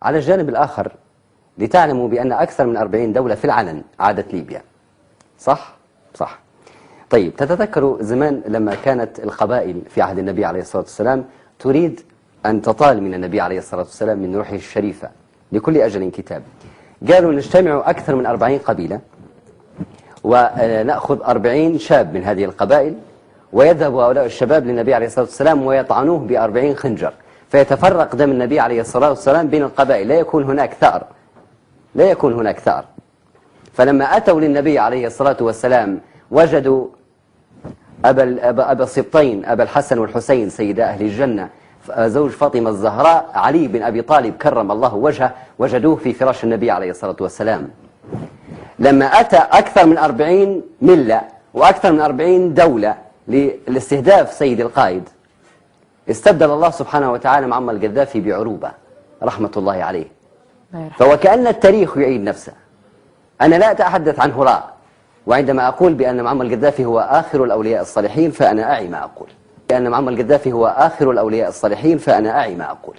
على الجانب الآخر لتعلموا بأن أكثر من 40 دولة في العلن عادت ليبيا. صح؟ صح. طيب، تتذكروا زمان لما كانت القبائل في عهد النبي عليه الصلاة والسلام تريد أن تطال من النبي عليه الصلاة والسلام من روحه الشريفة، لكل أجل كتاب. قالوا نجتمع أكثر من 40 قبيلة ونأخذ 40 شاب من هذه القبائل، ويذهب هؤلاء الشباب للنبي عليه الصلاة والسلام ويطعنوه ب40 خنجر، فيتفرق دم النبي عليه الصلاة والسلام بين القبائل، لا يكون هناك ثأر. فلما أتوا للنبي عليه الصلاة والسلام وجدوا أبا السبطين، أبا الحسن والحسين سيدا أهل الجنة، زوج فاطمة الزهراء، علي بن أبي طالب كرم الله وجهه، وجدوه في فراش النبي عليه الصلاة والسلام. لما أتى أكثر من 40 ملة وأكثر من 40 دولة لاستهداف سيد القائد، استبدل الله سبحانه وتعالى معمر القذافي بعروبة رحمة الله عليه. فوكأن التاريخ يعيد نفسه. أنا لا أتحدث عن هراء، وعندما أقول بأن معمر القذافي هو آخر الأولياء الصالحين فأنا أعي ما أقول.